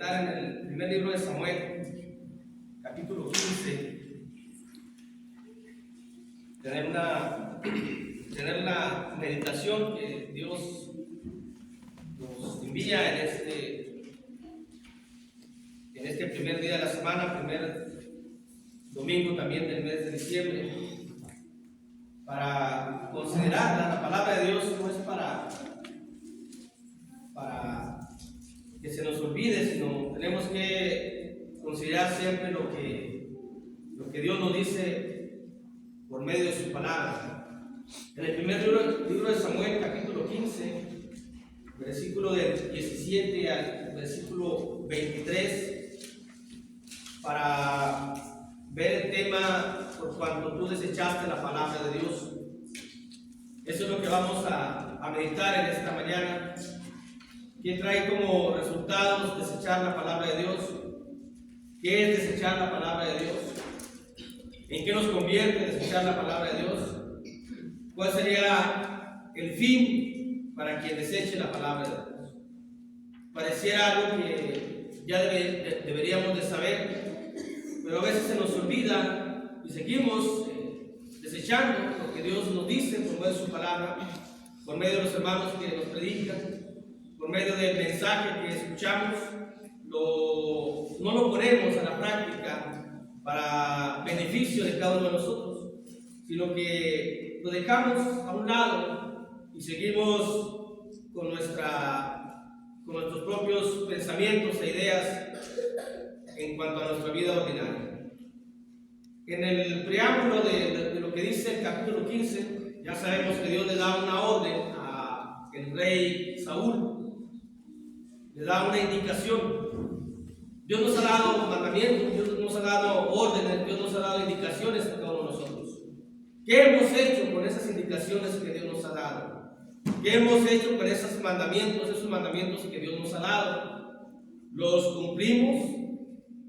En el primer libro de Samuel, capítulo 15, tener la meditación que Dios nos envía en este primer día de la semana, primer domingo también del mes de diciembre, para considerar la palabra de Dios. No es para que se nos olvide, sino tenemos que considerar siempre lo que Dios nos dice por medio de su palabra. En el primer libro de Samuel, capítulo 15, versículo del 17 al versículo 23, para ver el tema por cuanto tú desechaste la palabra de Dios. Eso es lo que vamos a meditar en esta mañana. ¿Qué trae como resultados desechar la palabra de Dios? ¿Qué es desechar la palabra de Dios? ¿En qué nos convierte desechar la palabra de Dios? ¿Cuál sería el fin para quien deseche la palabra de Dios? Pareciera algo que ya deberíamos de saber, pero a veces se nos olvida y seguimos desechando lo que Dios nos dice por medio de su palabra, por medio de los hermanos que nos predican, por medio del mensaje que escuchamos. No lo ponemos a la práctica para beneficio de cada uno de nosotros, sino que lo dejamos a un lado y seguimos con nuestros propios pensamientos e ideas en cuanto a nuestra vida ordinaria. En el preámbulo de lo que dice el capítulo 15, ya sabemos que Dios le da una orden al rey Saúl. Le da una indicación. Dios nos ha dado mandamientos, Dios nos ha dado órdenes, Dios nos ha dado indicaciones a cada uno de nosotros. ¿Qué hemos hecho con esas indicaciones que Dios nos ha dado? ¿Qué hemos hecho con esos mandamientos que Dios nos ha dado? ¿Los cumplimos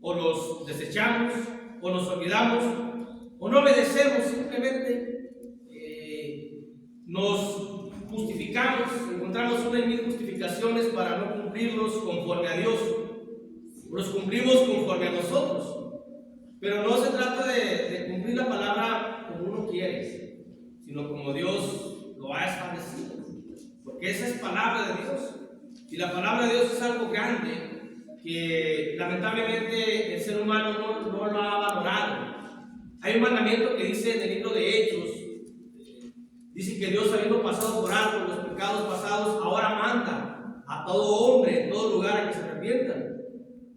o los desechamos o nos olvidamos o no obedecemos? Simplemente nos justificamos, encontramos una y mil justificaciones para no cumplirlos conforme a Dios. Los cumplimos conforme a nosotros, pero no se trata de cumplir la palabra como uno quiere, sino como Dios lo ha establecido, porque esa es palabra de Dios, y la palabra de Dios es algo grande que lamentablemente el ser humano no lo ha valorado. Hay un mandamiento que dice en el libro de Hechos. Dice que Dios, habiendo pasado por alto los pecados pasados, ahora manda a todo hombre en todo lugar a que se arrepientan.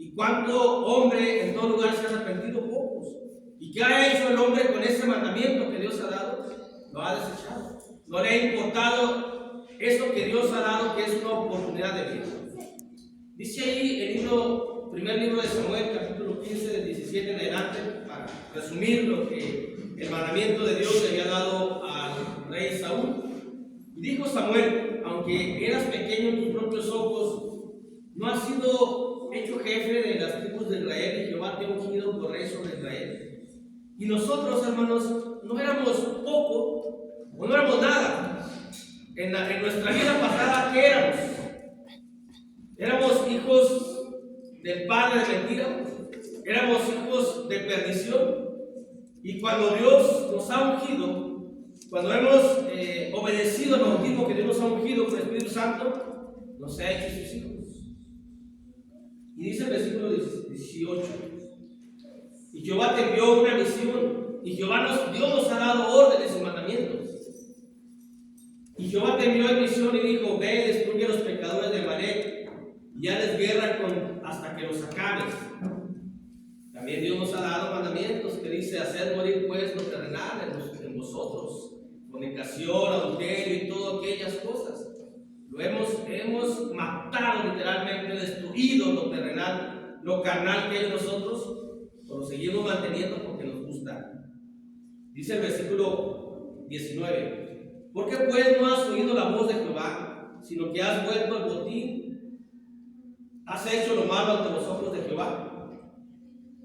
¿Y cuánto hombre en todo lugar se ha arrepentido? Pocos. ¿Y qué ha hecho el hombre con ese mandamiento que Dios ha dado? Lo ha desechado. No le ha importado eso que Dios ha dado, que es una oportunidad de vida. Dice ahí el primer libro de Samuel, capítulo 15, del 17 en adelante, para resumir lo que el mandamiento de Dios le había dado al rey Saúl. Y dijo Samuel: aunque eras pequeño en tus propios ojos, no has sido hecho jefe de las tribus de Israel, y Jehová te ha ungido por rey sobre Israel. Y nosotros, hermanos, no éramos poco o no éramos nada. En nuestra vida pasada, ¿qué éramos? Éramos hijos del padre de mentira, éramos hijos de perdición. Y cuando Dios nos ha ungido, cuando hemos obedecido al bautismo que Dios nos ha ungido con el Espíritu Santo, nos ha hecho sus hijos. Y dice el versículo 18: y Jehová te envió una misión, y Dios nos ha dado órdenes y mandamientos. Y Jehová te envió en misión y dijo: ve, destruye a los pecadores de Amalec, y hazles guerra hasta que los acabes. También Dios nos ha dado mandamientos que dice: hacer morir pues lo terrenal en vosotros, fornicación, adulterio y todas aquellas cosas. Lo hemos matado, literalmente destruido lo terrenal, lo carnal que hay en nosotros, pero lo seguimos manteniendo porque nos gusta. Dice el versículo 19: ¿por qué pues no has oído la voz de Jehová, sino que has vuelto al botín? ¿Has hecho lo malo ante los ojos de Jehová?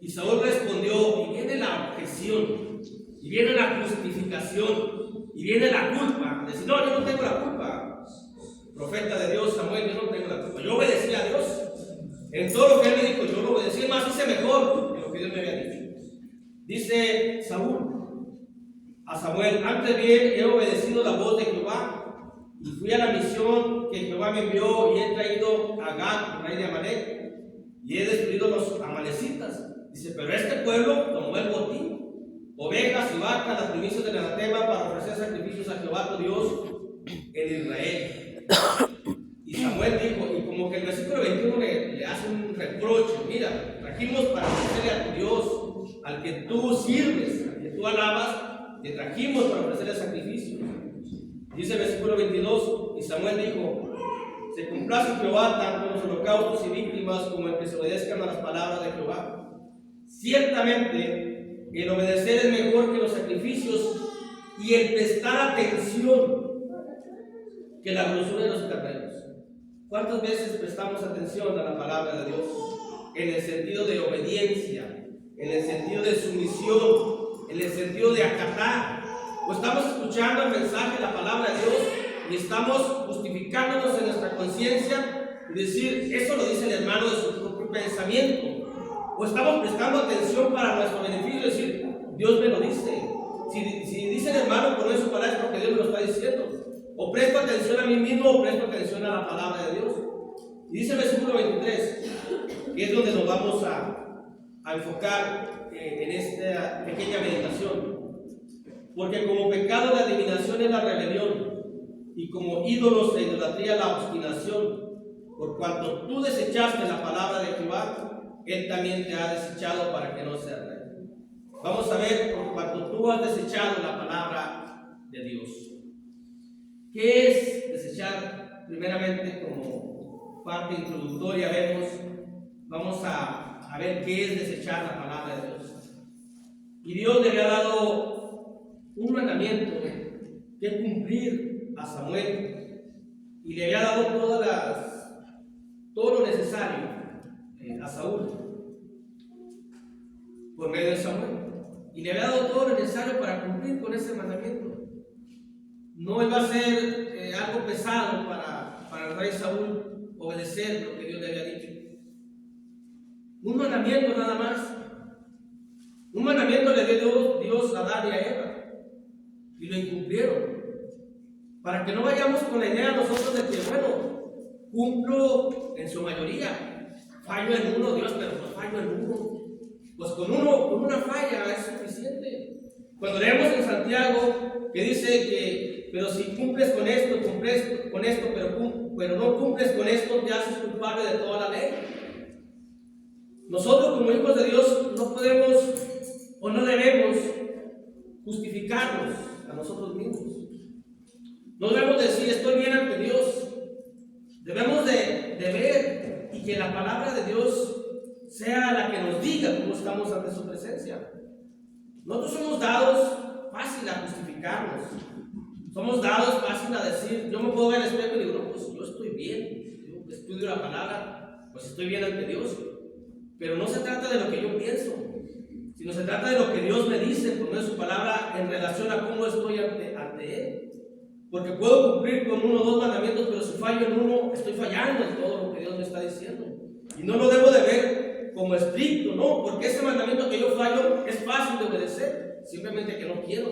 Y Saúl respondió, y viene la objeción, y viene la justificación, y viene la culpa. Dice: no, yo no tengo la culpa. Profeta de Dios, Samuel, yo no tengo la culpa. Yo obedecí a Dios. En todo lo que él me dijo, yo lo obedecí, más hice mejor que lo que Dios me había dicho. Dice Saúl a Samuel: antes bien he obedecido la voz de Jehová y fui a la misión que Jehová me envió y he traído a Agag, rey de Amalek, y he destruido los amalecitas. Dice: pero este pueblo tomó el botín, ovejas y vacas, las primicias del anatema, para ofrecer sacrificios a Jehová tu Dios en Israel. Y Samuel dijo, y como que el versículo 21 le hace un reproche: mira, trajimos para ofrecerle a tu Dios, al que tú sirves, al que tú alabas, te trajimos para ofrecerle sacrificios. Dice el versículo 22, y Samuel dijo: se complace Jehová tanto en los holocaustos y víctimas como en que se obedezcan a las palabras de Jehová. Ciertamente el obedecer es mejor que los sacrificios y el prestar atención que la grosura de los carneros. ¿Cuántas veces prestamos atención a la palabra de Dios? En el sentido de obediencia, en el sentido de sumisión, en el sentido de acatar. O estamos escuchando el mensaje, la palabra de Dios, y estamos justificándonos en nuestra conciencia y decir: eso lo dice el hermano de su propio pensamiento. O estamos prestando atención para nuestro beneficio y decir: Dios me lo dice. Si dice el hermano por eso palabra, es porque Dios me lo está diciendo. O presto atención a mí mismo o presto atención a la palabra de Dios. Y dice el versículo 23, que es donde nos vamos a enfocar en esta pequeña meditación. Porque como pecado de adivinación es la rebelión, y como ídolos de idolatría la obstinación. Por cuanto tú desechaste la palabra de Jehová, Él también te ha desechado para que no seas rey. Vamos a ver, por cuanto tú has desechado la palabra de Dios. ¿Qué es desechar? Primeramente, como parte introductoria, vamos a ver qué es desechar la palabra de Dios. Y Dios le había dado un mandamiento que cumplir a Samuel, y le había dado todo lo necesario a Saúl por medio de Samuel, y le había dado todo lo necesario para cumplir con ese mandamiento. No iba a ser algo pesado para el rey Saúl obedecer lo que Dios le había dicho. Un mandamiento nada más. Un mandamiento le dio Dios a Adán y a Eva, y lo incumplieron. Para que no vayamos con la idea nosotros de que, bueno, cumplo en su mayoría, fallo en uno, Dios, pero no fallo en uno. Pues con una falla es suficiente. Cuando leemos en Santiago que dice que, pero si cumples con esto, pero no cumples con esto, te haces culpable de toda la ley. Nosotros como hijos de Dios no podemos o no debemos justificarnos a nosotros mismos. No debemos decir: estoy bien ante Dios. Debemos de ver y que la palabra de Dios sea la que nos diga cómo estamos ante su presencia. Nosotros somos dados fácil a justificarnos. Somos dados fácil a decir: yo me puedo ver al espejo y digo: no, pues yo estoy bien. Yo estudio la palabra, pues estoy bien ante Dios. Pero no se trata de lo que yo pienso, sino se trata de lo que Dios me dice por medio de su palabra en relación a cómo estoy ante Él. Porque puedo cumplir con uno o dos mandamientos, pero si fallo en uno, estoy fallando en todo lo que Dios me está diciendo. Y no lo debo de ver como estricto, no, porque ese mandamiento que yo fallo es fácil de obedecer. Simplemente que no quiero,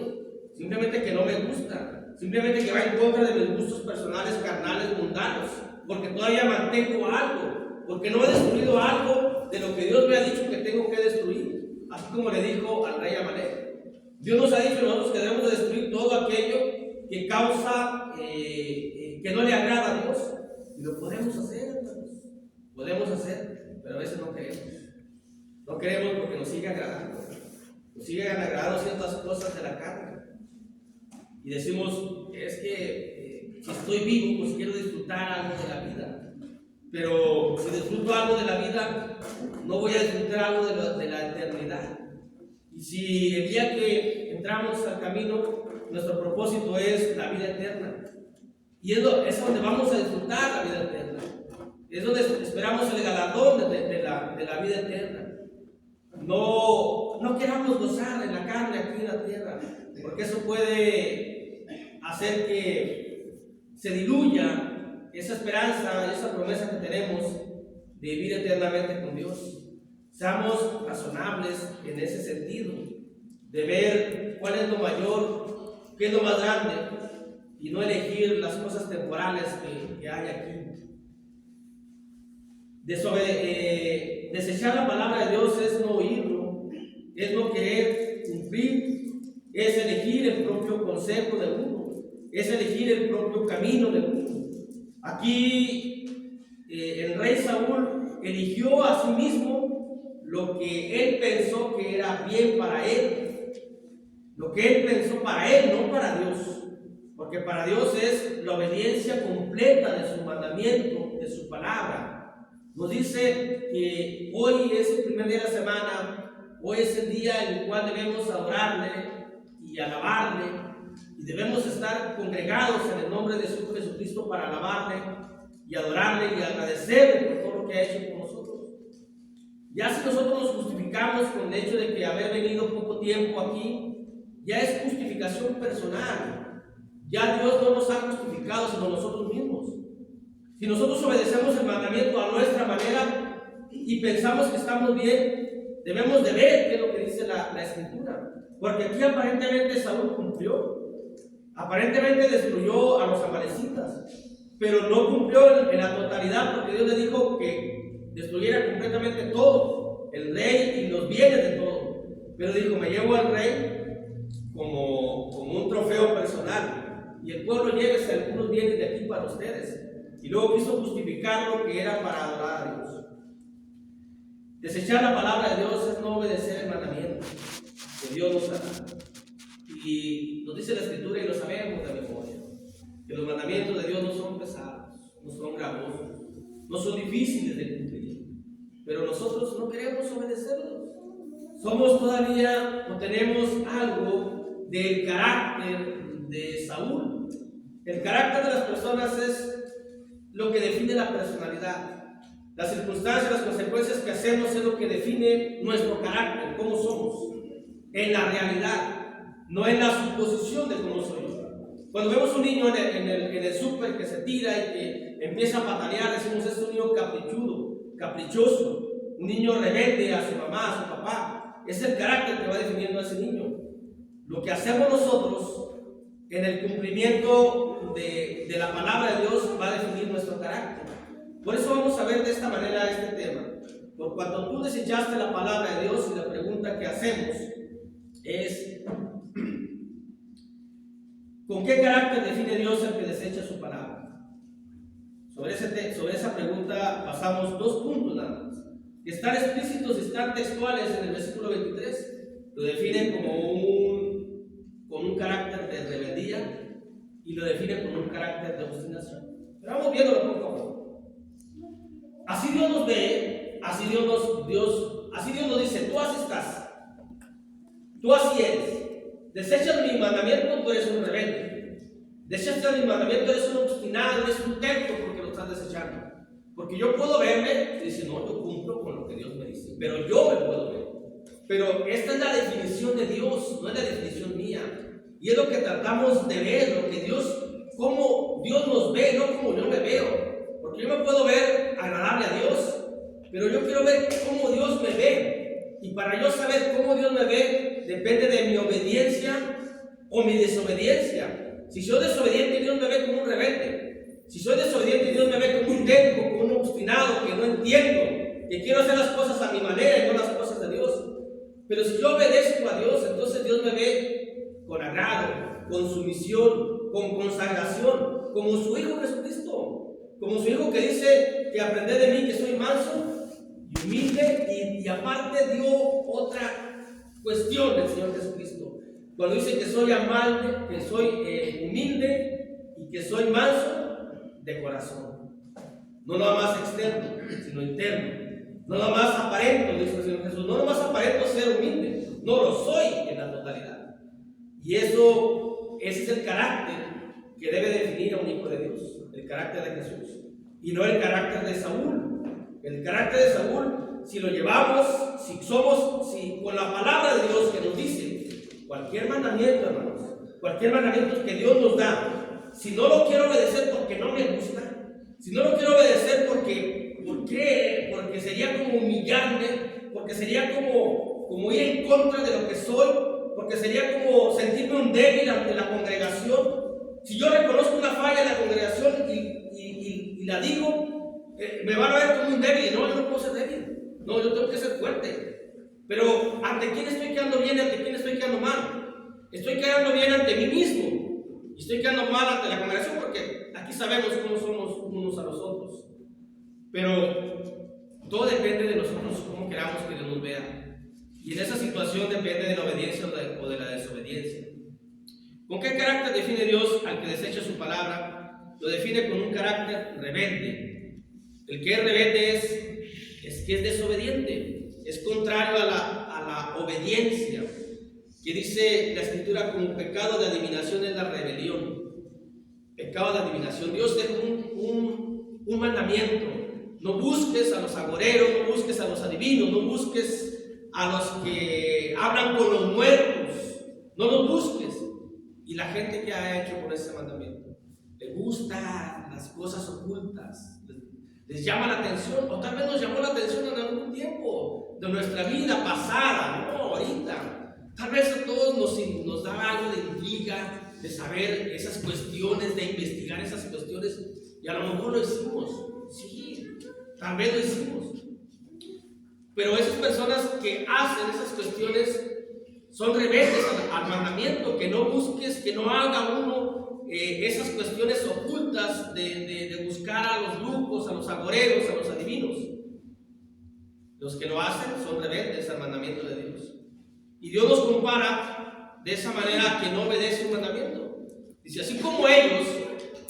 simplemente que no me gusta, simplemente que va en contra de mis gustos personales, carnales, mundanos, porque todavía mantengo algo, porque no he destruido algo de lo que Dios me ha dicho que tengo que destruir. Así como le dijo al rey Amalek. Dios nos ha dicho a nosotros que debemos de destruir todo aquello que causa, que no le agrada a Dios. Y lo podemos hacer, hermanos. Podemos hacer, pero a veces no queremos. No queremos porque nos sigue agradando. Nos siguen agradando ciertas cosas de la carne. Y decimos: es que si estoy vivo, pues quiero disfrutar algo de la vida. Pero si disfruto algo de la vida, no voy a disfrutar algo de la eternidad. Y si el día que entramos al camino, nuestro propósito es la vida eterna, y es donde vamos a disfrutar la vida eterna, es donde esperamos el galardón de la vida eterna. No queramos gozar en la carne aquí en la tierra, porque eso puede hacer que se diluya esa esperanza, esa promesa que tenemos de vivir eternamente con Dios. Seamos razonables en ese sentido, de ver cuál es lo mayor, qué es lo más grande, y no elegir las cosas temporales que hay aquí. Desechar la palabra de Dios es no oírlo, es no querer cumplir, es elegir el propio consejo de uno, es elegir el propio camino de uno. Aquí el rey Saúl eligió a sí mismo lo que él pensó que era bien para él, lo que él pensó para él, no para Dios, porque para Dios es la obediencia completa de su mandamiento, de su palabra. Nos dice que hoy es el primer día de la semana, hoy es el día en el cual debemos adorarle y alabarle, y debemos estar congregados en el nombre de su Jesucristo para alabarle y adorarle y agradecerle por todo lo que ha hecho por nosotros. Ya si nosotros nos justificamos con el hecho de que haber venido poco tiempo aquí, ya es justificación personal. Ya Dios no nos ha justificado sino nosotros mismos. Si nosotros obedecemos el mandamiento a nuestra manera y pensamos que estamos bien, debemos de ver qué es lo que dice la Escritura. Porque aquí aparentemente Saúl cumplió. Aparentemente destruyó a los amalecitas, pero no cumplió en la totalidad, porque Dios le dijo que destruyera completamente todo, el rey y los bienes de todo. Pero dijo, me llevo al rey como un trofeo personal, y el pueblo llévese algunos bienes de aquí para ustedes. Y luego quiso justificarlo que era para adorar a Dios. Desechar la palabra de Dios es no obedecer el mandamiento que Dios nos ha dado. Y nos dice la Escritura, y lo sabemos de memoria, que los mandamientos de Dios no son pesados, no son gravosos, no son difíciles de cumplir, pero nosotros no queremos obedecerlos. Somos todavía, o tenemos algo del carácter de Saúl. El carácter de las personas es lo que define la personalidad. Las circunstancias, las consecuencias que hacemos es lo que define nuestro carácter, cómo somos, en la realidad, no en la suposición de cómo soy yo. Cuando vemos un niño en el súper que se tira y que empieza a patalear, decimos es un niño caprichoso, un niño rebelde a su mamá, a su papá. Es el carácter que va definiendo a ese niño. Lo que hacemos nosotros en el cumplimiento de la palabra de Dios va a definir nuestro carácter. Por eso vamos a ver de esta manera este tema. Por cuando tú desechaste la palabra de Dios, y la pregunta que hacemos es: ¿con qué carácter define Dios el que desecha su palabra? Sobre esa pregunta pasamos 2 puntos nada más. Estar explícitos y estar textuales en el versículo 23 lo define con un carácter de rebeldía, y lo define con un carácter de obstinación. Pero vamos viéndolo poco a poco. Así Dios nos ve, así Dios nos dice: tú así estás, tú así eres. Desechas mi mandamiento, tú eres un rebelde. Desechas mi mandamiento, eres un obstinado, eres un terco porque lo estás desechando. Porque yo puedo verme y decir, no, yo cumplo con lo que Dios me dice, pero yo me puedo ver. Pero esta es la definición de Dios, no es la definición mía. Y es lo que tratamos de ver, lo que cómo Dios nos ve, no como yo me veo. Porque yo me puedo ver agradable a Dios, pero yo quiero ver cómo Dios me ve. Y para yo saber cómo Dios me ve, depende de mi obediencia o mi desobediencia. Si soy desobediente, Dios me ve como un rebelde. Si soy desobediente, Dios me ve como un terco, como un obstinado, que no entiendo, que quiero hacer las cosas a mi manera y no las cosas de Dios. Pero si yo obedezco a Dios, entonces Dios me ve con agrado, con sumisión, con consagración, como su Hijo Jesucristo, como su Hijo que dice que aprended de mí que soy manso y humilde, y aparte dio otra cuestión del Señor Jesucristo. Cuando dice que soy amable, que soy humilde y que soy manso de corazón. No nada más externo, sino interno. No nada más aparento, dice el Señor Jesús, no nada más aparento ser humilde, no lo soy en la totalidad. Y ese es el carácter que debe definir a un hijo de Dios, el carácter de Jesús, y no el carácter de Saúl. El carácter de Saúl, si lo llevamos, si con la palabra de Dios que nos dice, cualquier mandamiento, hermanos, cualquier mandamiento que Dios nos da, si no lo quiero obedecer porque no me gusta, si no lo quiero obedecer porque ¿Por qué? Porque sería como humillarme, porque sería como ir en contra de lo que soy, porque sería como sentirme un débil ante la congregación. Si yo reconozco una falla en la congregación y la digo, me van a ver como un débil. No, yo no puedo ser débil. No, yo tengo que ser fuerte. Pero ¿ante quién estoy quedando bien y ante quién estoy quedando mal? Estoy quedando bien ante mí mismo y estoy quedando mal ante la congregación, porque aquí sabemos cómo somos unos a los otros. Pero todo depende de nosotros, cómo queramos que Dios nos vea. Y en esa situación depende de la obediencia o de la desobediencia. ¿Con qué carácter define Dios al que desecha su palabra? Lo define con un carácter rebelde. El que es rebelde es que es desobediente, es contrario a la obediencia, que dice la Escritura: como pecado de adivinación es la rebelión. Pecado de adivinación. Dios dejó un mandamiento: no busques a los agoreros, no busques a los adivinos, no busques a los que hablan con los muertos, no los busques. Y la gente que ha hecho con ese mandamiento, le gusta las cosas ocultas, les llama la atención, o tal vez nos llamó la atención en algún tiempo de nuestra vida pasada, no ahorita. Tal vez a todos nos da algo de intriga, de saber esas cuestiones, de investigar esas cuestiones, y a lo mejor lo hicimos, sí, tal vez lo hicimos. Pero esas personas que hacen esas cuestiones son rebeldes al mandamiento, que no busques, que no haga uno esas cuestiones ocultas de buscar a los brujos, a los agoreros, a los adivinos. Los que lo hacen son rebeldes al mandamiento de Dios. Y Dios los compara de esa manera, que no obedece un mandamiento. Dice: así como ellos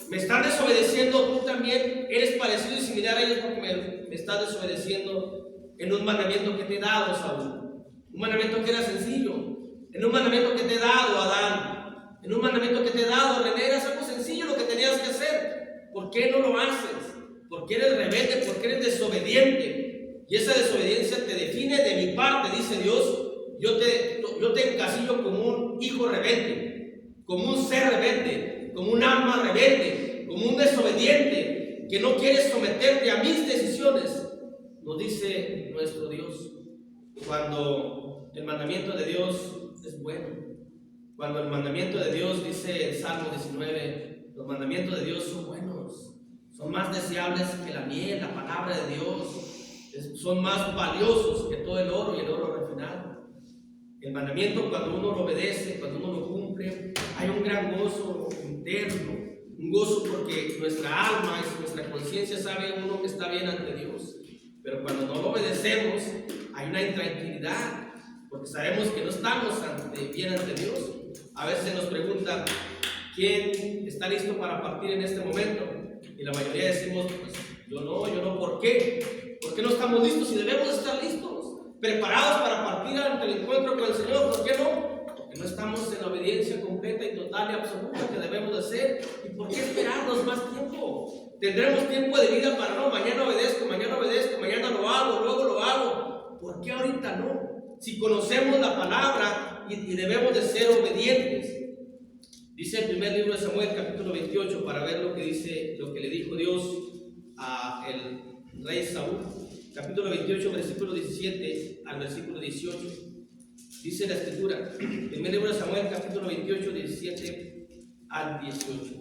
me están desobedeciendo, tú también eres parecido y similar a ellos, porque me estás desobedeciendo en un mandamiento que te he dado, Saúl. Un mandamiento que era sencillo. En un mandamiento que te he dado, Adán. En un mandamiento que te he dado, René, era algo sencillo lo que tenías que hacer. ¿Por qué no lo haces? Porque eres rebelde, porque eres desobediente. Y esa desobediencia te define de mi parte, dice Dios. Yo te encasillo como un hijo rebelde, como un ser rebelde, como un alma rebelde, como un desobediente que no quiere someterte a mis decisiones. Nos dice nuestro Dios. Cuando el mandamiento de Dios es bueno, cuando el mandamiento de Dios, dice el Salmo 19, los mandamientos de Dios son buenos, son más deseables que la miel, la palabra de Dios, son más valiosos que todo el oro y el oro refinado. El mandamiento, cuando uno lo obedece, cuando uno lo cumple, hay un gran gozo interno, un gozo porque nuestra alma y nuestra conciencia sabe uno que está bien ante Dios. Pero cuando no lo obedecemos, hay una intranquilidad, porque sabemos que no estamos bien ante Dios. A veces nos preguntan: ¿quién está listo para partir en este momento? Y la mayoría decimos: pues yo no, ¿por qué? ¿Por qué no estamos listos si debemos estar listos? Preparados para partir ante el encuentro con el Señor. ¿Por qué no? Porque no estamos en la obediencia completa y total y absoluta que debemos de hacer. ¿Y por qué esperarnos más tiempo? Tendremos tiempo de vida para no, mañana obedezco, mañana lo hago, luego lo hago. ¿Por qué ahorita no? Si conocemos la palabra y debemos de ser obedientes. Dice el primer libro de Samuel, capítulo 28, para ver lo que dice, lo que le dijo Dios a el rey Saúl. Capítulo 28, versículo 17 al versículo 18. Dice la Escritura, primer libro de Samuel, capítulo 28, 17 al 18.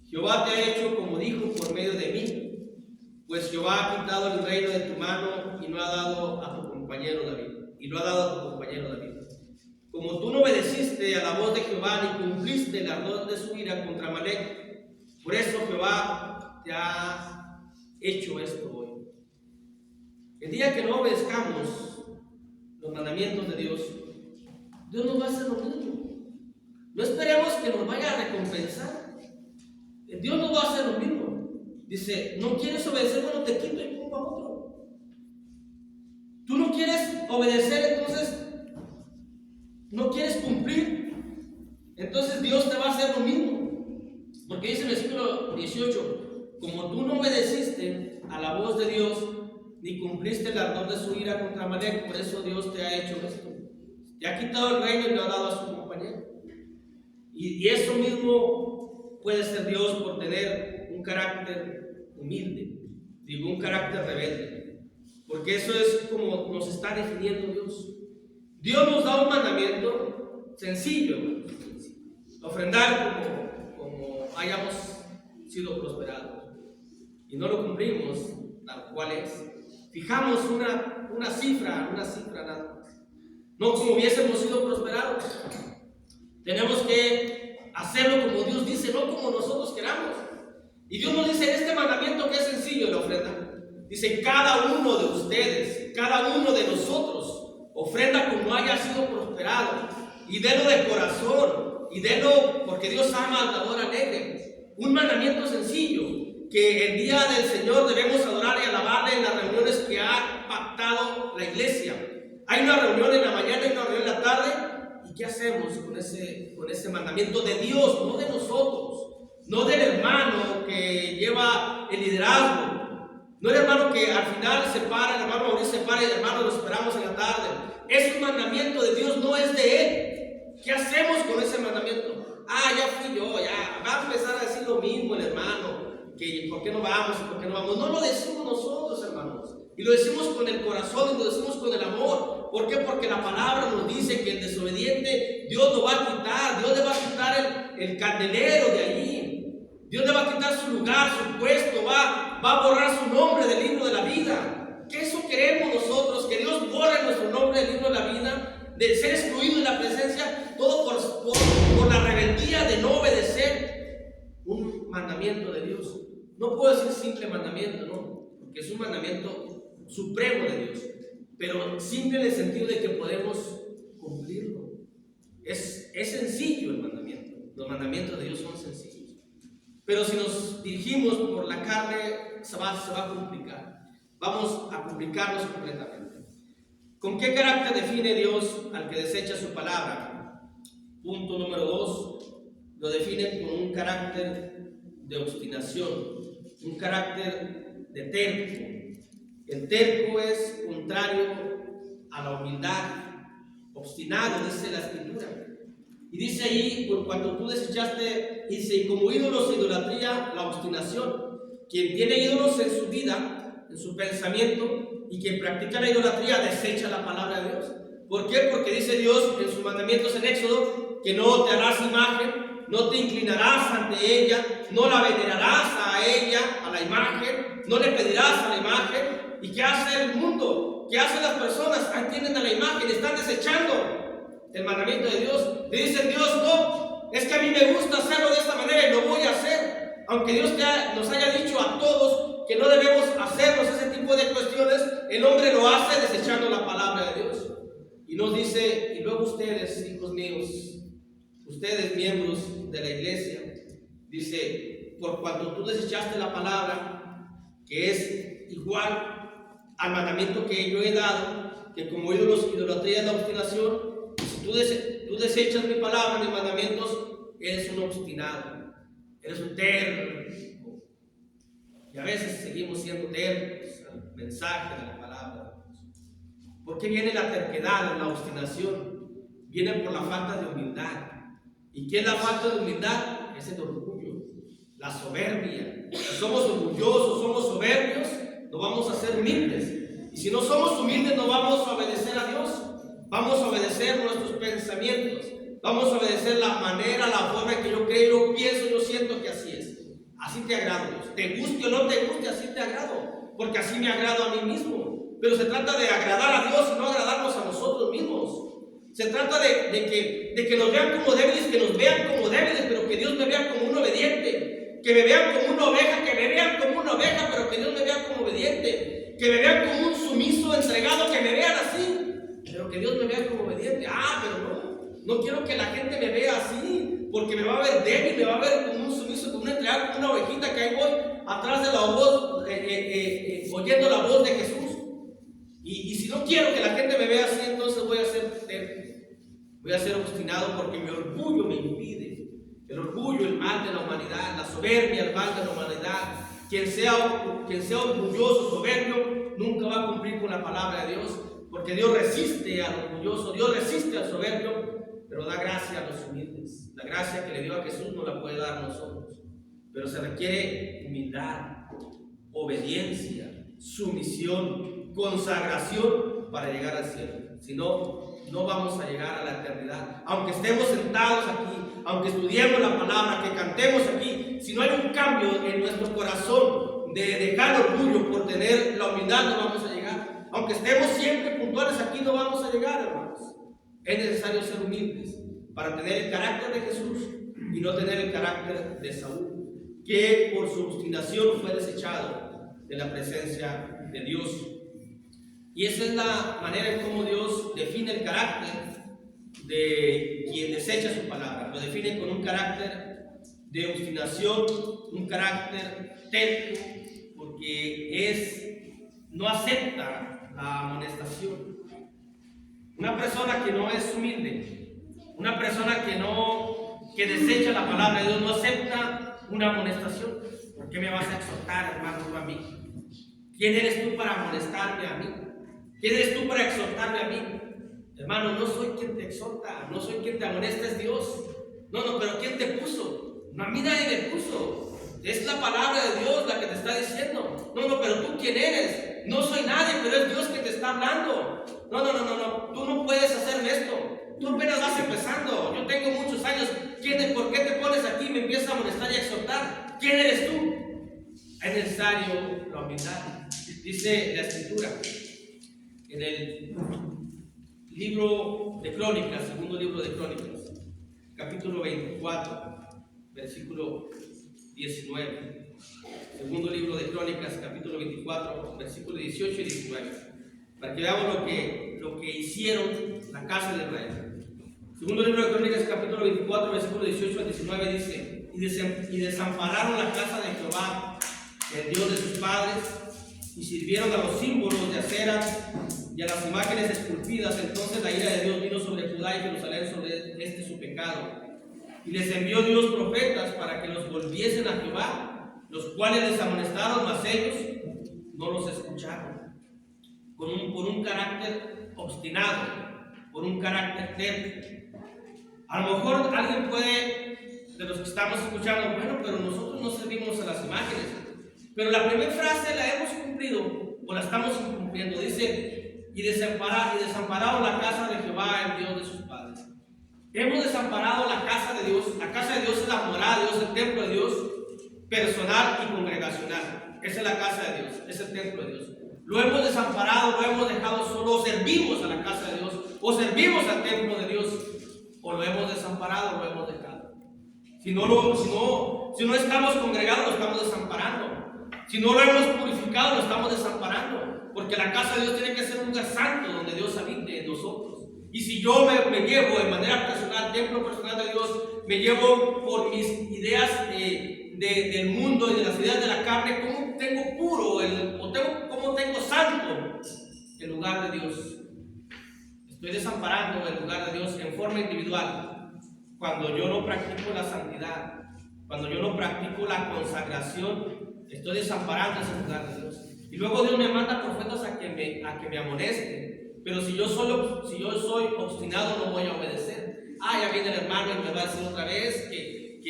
Jehová te ha hecho como dijo por medio de mí, pues Jehová ha quitado el reino de tu mano y lo ha dado a tu compañero David. Como tú no obedeciste a la voz de Jehová ni cumpliste el ardor de su ira contra Amalec, por eso Jehová te ha hecho esto hoy. El día que no obedezcamos los mandamientos de Dios, Dios nos va a hacer lo mismo. No esperemos que nos vaya a recompensar. Dios nos va a hacer lo mismo. Dice: no quieres obedecer, bueno, te quito y pongo a otro. Tú no quieres obedecer, entonces no quieres cumplir, entonces Dios te va a hacer lo mismo. Porque dice el versículo 18: como tú no obedeciste a la voz de Dios ni cumpliste el ardor de su ira contra Amalec, por eso Dios te ha hecho esto. Te ha quitado el reino y lo ha dado a su compañero. Y eso mismo puede ser Dios por tener un carácter humilde, digo, un carácter rebelde. porque eso es como nos está definiendo Dios. Dios nos da un mandamiento sencillo: ofrendar como hayamos sido prosperados. Y no lo cumplimos tal cual es. Fijamos una cifra nada más. No como hubiésemos sido prosperados. Tenemos que hacerlo como Dios dice, no como nosotros queramos. Y Dios nos dice en este mandamiento que es sencillo, la ofrenda. Dice: cada uno de ustedes, cada uno de nosotros, ofrenda como haya sido prosperado. Y denlo de corazón. Y denlo porque Dios ama al dador alegre. Un mandamiento sencillo, que el día del Señor debemos adorar y alabarle en las reuniones que ha pactado la iglesia. Hay una reunión en la mañana y una reunión en la tarde. ¿Y qué hacemos con ese mandamiento de Dios, no de nosotros? No del hermano que lleva el liderazgo, no el hermano que al final se para, el hermano Mauricio se para y el hermano lo esperamos en la tarde. Es un mandamiento de Dios, no es de él. ¿Qué hacemos con ese mandamiento? Ya fui yo, ya va a empezar a decir lo mismo el hermano, que ¿por qué no vamos? ¿Por qué no vamos? No lo decimos nosotros, hermanos, y lo decimos con el corazón y lo decimos con el amor. ¿Por qué? Porque la palabra nos dice que el desobediente Dios lo va a quitar. Dios le va a quitar el candelero de allí. Dios le va a quitar su lugar, su puesto, va a borrar su nombre del libro de la vida. ¿Qué eso queremos nosotros? Que Dios borre nuestro nombre del libro de la vida, de ser excluido de la presencia, todo por la rebeldía de no obedecer un mandamiento de Dios. No puedo decir simple mandamiento, no, porque es un mandamiento supremo de Dios, pero simple en el sentido de que podemos cumplirlo. Es sencillo el mandamiento. Los mandamientos de Dios son sencillos. Pero si nos dirigimos por la carne, se va a complicar. Vamos a complicarnos completamente. ¿Con qué carácter define Dios al que desecha su palabra? Punto número 2. Lo define con un carácter de obstinación, un carácter de terco. El terco es contrario a la humildad. Obstinado, dice la Escritura. Y dice ahí: por cuanto tú desechaste, dice, y como ídolos, idolatría, la obstinación. Quien tiene ídolos en su vida, en su pensamiento, y quien practica la idolatría, desecha la palabra de Dios. ¿Por qué? Porque dice Dios en sus mandamientos en Éxodo que no te harás imagen, no te inclinarás ante ella, no la venerarás a ella, a la imagen, no le pedirás a la imagen. ¿Y qué hace el mundo? ¿Qué hacen las personas? Ahí tienen a la imagen, están desechando el mandamiento de Dios. Le dicen: Dios, no, es que a mí me gusta hacerlo de esta manera y lo voy a hacer. Aunque Dios nos haya dicho a todos que no debemos hacernos ese tipo de cuestiones, el hombre lo hace desechando la palabra de Dios. Y nos dice: y luego ustedes, hijos míos, ustedes miembros de la iglesia, dice, por cuanto tú desechaste la palabra, que es igual al mandamiento que yo he dado, que como ídolos, idolatría es la obstinación. Si tú desechas mi palabra, mis mandamientos, eres un obstinado, eres un terco. Y a veces seguimos siendo tercos al mensaje de la palabra. ¿Por qué viene la terquedad, la obstinación? Viene por la falta de humildad. ¿Y qué es la falta de humildad? Es el orgullo, la soberbia. Si somos orgullosos, somos soberbios, no vamos a ser humildes. Y si no somos humildes, no vamos a obedecer a Dios. Vamos a obedecer nuestros pensamientos. Vamos a obedecer la manera, la forma en que yo creo, yo pienso, yo siento que así es. Así te agrado, Dios. Te guste o no te guste, así te agrado. Porque así me agrado a mí mismo. Pero se trata de agradar a Dios y no agradarnos a nosotros mismos. Se trata de que nos vean como débiles, que nos vean como débiles, pero que Dios me vea como un obediente. Que me vean como una oveja, que me vean como una oveja, pero que Dios me vea como obediente. Que me vean como un sumiso entregado, que me vean así, pero que Dios me vea como obediente. Pero no quiero que la gente me vea así, porque me va a ver débil, me va a ver como un sumiso, como un entregado, como una ovejita que ahí voy atrás de la voz, oyendo la voz de Jesús. Y si no quiero que la gente me vea así, entonces voy a ser terco, voy a ser obstinado, porque mi orgullo me impide. El orgullo, el mal de la humanidad, la soberbia, el mal de la humanidad. Quien sea orgulloso, soberbio, nunca va a cumplir con la palabra de Dios, porque Dios resiste al orgulloso, Dios resiste al soberbio, pero da gracia a los humildes. La gracia que le dio a Jesús no la puede dar a nosotros, pero se requiere humildad, obediencia, sumisión. consagración para llegar al cielo. Si no, no vamos a llegar a la eternidad. Aunque estemos sentados aquí, aunque estudiemos la palabra, que cantemos aquí, si no hay un cambio en nuestro corazón de dejar orgullo por tener la humildad, no vamos a llegar. Aunque estemos siempre puntuales aquí, no vamos a llegar, hermanos. Es necesario ser humildes para tener el carácter de Jesús y no tener el carácter de Saúl, que por su obstinación fue desechado de la presencia de Dios. Y esa es la manera en cómo Dios define el carácter de quien desecha su palabra. Lo define con un carácter de obstinación, un carácter terco, porque no acepta la amonestación. Una persona que no es humilde, una persona que desecha la palabra de Dios, no acepta una amonestación. ¿Por qué me vas a exhortar, hermano, tú a mí? ¿Quién eres tú para amonestarme a mí? ¿Quién eres tú para exhortarme a mí? Hermano, no soy quien te exhorta, no soy quien te amonesta, es Dios. No, pero ¿quién te puso? No, a mí nadie me puso. Es la palabra de Dios la que te está diciendo. No, pero ¿tú quién eres? No soy nadie, pero es Dios que te está hablando. No, tú no puedes hacerme esto. Tú apenas vas empezando. Yo tengo muchos años. ¿Por qué te pones aquí y me empiezas a molestar y a exhortar? ¿Quién eres tú? Es necesario la humildad. Dice la Escritura en el libro de Crónicas, segundo libro de Crónicas, capítulo 24, versículo 19. Segundo libro de Crónicas, capítulo 24, versículo 18 y 19. Para que veamos lo que hicieron la casa de Israel. Segundo libro de Crónicas, capítulo 24, versículo 18 al 19 dice: y desampararon la casa de Jehová, el Dios de sus padres, y sirvieron a los símbolos de acera y a las imágenes esculpidas. Entonces la ira de Dios vino sobre Judá y Jerusalén, sobre su pecado. Y les envió Dios profetas para que los volviesen a Jehová, los cuales les amonestaron, mas ellos no los escucharon. Por un carácter obstinado, por un carácter terco. A lo mejor alguien puede, de los que estamos escuchando, bueno, pero nosotros no servimos a las imágenes. Pero la primera frase la hemos cumplido, o la estamos incumpliendo. Dice: y desampararon la casa de Jehová, el Dios de sus padres. Hemos desamparado la casa de Dios. La casa de Dios es la morada de Dios, el templo de Dios, personal y congregacional. Esa es la casa de Dios, es el templo de Dios. Lo hemos desamparado, lo hemos dejado solo, o servimos a la casa de Dios, o servimos al templo de Dios, o lo hemos desamparado, o lo hemos dejado. Si no estamos congregados, lo estamos desamparando. Si no lo hemos purificado, lo estamos desamparando. Porque la casa de Dios tiene que ser un lugar santo donde Dios habite en nosotros. Y si yo me llevo de manera personal, templo personal de Dios, me llevo por mis ideas del mundo y de las ideas de la carne, ¿cómo tengo puro cómo tengo santo el lugar de Dios? Estoy desamparando el lugar de Dios en forma individual. Cuando yo no practico la santidad, cuando yo no practico la consagración, estoy desamparando ese lugar de Dios. Y luego Dios me manda profetas a que me amonesten. Pero si yo soy obstinado, no voy a obedecer. Ya viene el hermano y me va a decir otra vez que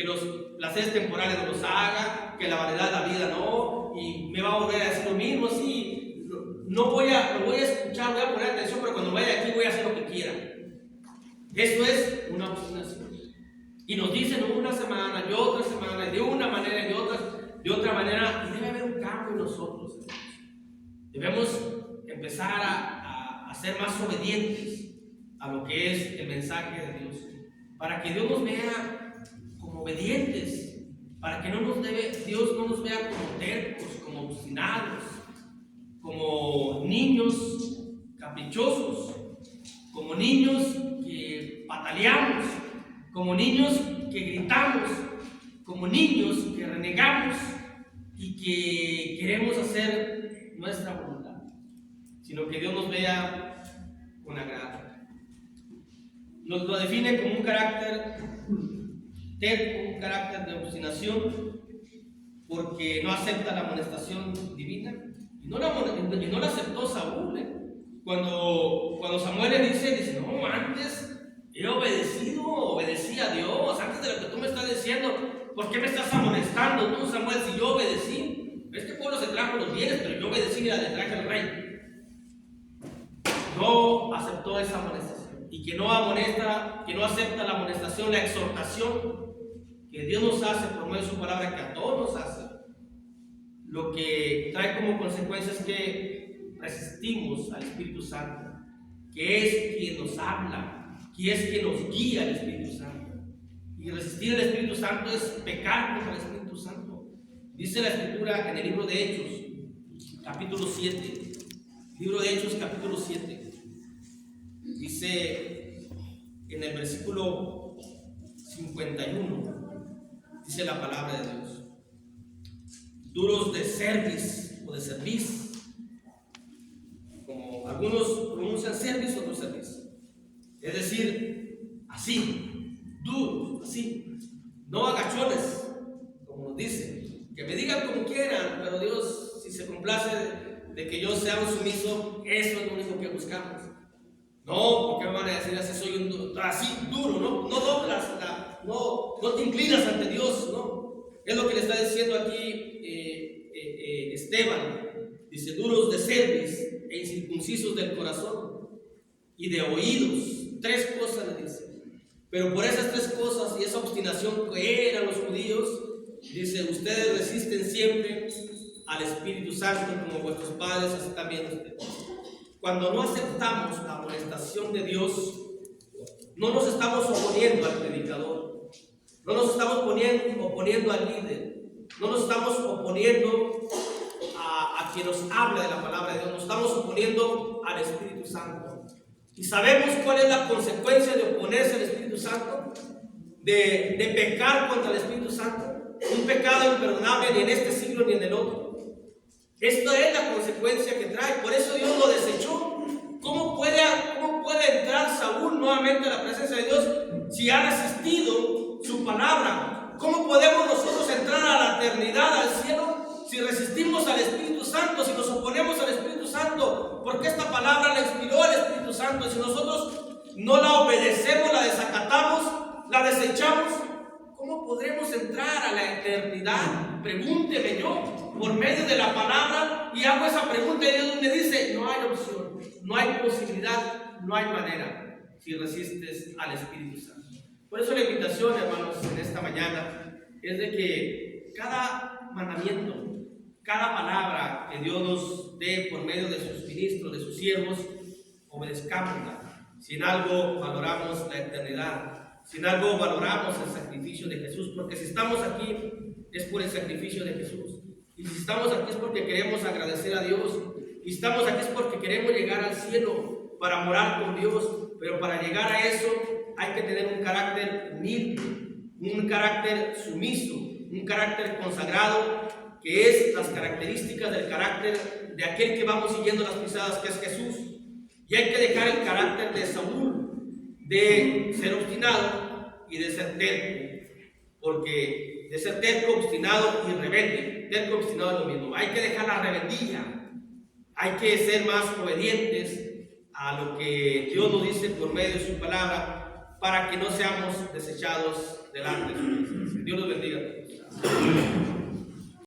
los placeres temporales no los haga, que la vanidad de la vida no, y me va a volver a decir lo mismo. Sí, lo voy a escuchar, voy a poner atención, pero cuando vaya aquí voy a hacer lo que quiera. Eso es una obstinación. Y nos dicen una semana, y otra semana, de una manera y de otra manera, y debe haber un cambio en nosotros. Debemos empezar a ser más obedientes a lo que es el mensaje de Dios, para que Dios nos vea como obedientes, para que Dios no nos vea como tercos, como obstinados, como niños caprichosos, como niños que pataleamos, como niños que gritamos, como niños que renegamos y que queremos hacer nuestra voluntad, sino que Dios nos vea con agrado. Nos lo define como un carácter terco, un carácter de obstinación, porque no acepta la amonestación divina. Y no la aceptó Saúl. Cuando Samuel le dice, no, antes he obedecí a Dios, antes de lo que tú me estás diciendo, ¿por qué me estás amonestando tú, Samuel, si yo obedecí? Este pueblo se trajo los bienes, pero yo obedecí, le traje al rey. No aceptó esa amonestación. Y que no amonesta, que no acepta la amonestación, la exhortación que Dios nos hace por medio de su palabra, que a todos nos hace, lo que trae como consecuencia es que resistimos al Espíritu Santo, que es quien nos habla, que es quien nos guía al Espíritu Santo. Y resistir al Espíritu Santo es pecar contra el Espíritu Santo. Dice la Escritura en el libro de Hechos, capítulo 7. Libro de Hechos, capítulo 7. Dice en el versículo 51, dice la palabra de Dios: duros de cerviz o de cerviz, como algunos pronuncian cerviz, otros cerviz, es decir, así, duros, así, no agachones, como nos dice, que me digan como quieran, pero Dios, si se complace de que yo sea un sumiso, eso es lo único que buscamos. No, porque me van a decir así, soy un duro, así duro, no doblas, no te inclinas ante Dios, no. Es lo que le está diciendo aquí Esteban. Dice: duros de cerviz e incircuncisos del corazón y de oídos. 3 cosas le dice. Pero por esas 3 cosas y esa obstinación que eran los judíos, dice: ustedes resisten siempre al Espíritu Santo, como vuestros padres, así también ustedes. Cuando no aceptamos la amonestación de Dios, no nos estamos oponiendo al predicador, no nos estamos oponiendo al líder, no nos estamos oponiendo a quien nos habla de la palabra de Dios, nos estamos oponiendo al Espíritu Santo. ¿Y sabemos cuál es la consecuencia de oponerse al Espíritu Santo? De pecar contra el Espíritu Santo. Un pecado imperdonable ni en este siglo ni en el otro. Esta es la consecuencia que trae. Por eso Dios lo desechó. ¿Cómo puede entrar Saúl nuevamente a la presencia de Dios si ha resistido su palabra? ¿Cómo podemos nosotros entrar a la eternidad, al cielo, si resistimos al Espíritu Santo, si nos oponemos al Espíritu Santo? Porque esta palabra la inspiró el Espíritu Santo. Si nosotros no la obedecemos, la desacatamos, la desechamos, ¿cómo podremos entrar a la eternidad? Pregúnteme yo, por medio de la palabra, y hago esa pregunta y Dios me dice: no hay opción, no hay posibilidad, no hay manera si resistes al Espíritu Santo. Por eso la invitación, hermanos, en esta mañana es de que cada mandamiento, cada palabra que Dios nos dé por medio de sus ministros, de sus siervos, obedezcámosla. Si en algo valoramos la eternidad, si en algo valoramos el sacrificio de Jesús, porque si estamos aquí es por el sacrificio de Jesús, y si estamos aquí es porque queremos agradecer a Dios, y estamos aquí es porque queremos llegar al cielo para morar con Dios. Pero para llegar a eso hay que tener un carácter humilde, un carácter sumiso, un carácter consagrado, que es las características del carácter de aquel que vamos siguiendo las pisadas, que es Jesús. Y hay que dejar el carácter de Saúl, de ser obstinado y de ser terco, porque de ser terco, obstinado y rebelde, terco, obstinado es lo mismo. Hay que dejar la rebeldía, hay que ser más obedientes a lo que Dios nos dice por medio de su palabra, para que no seamos desechados delante de su presencia. Dios los bendiga a todos.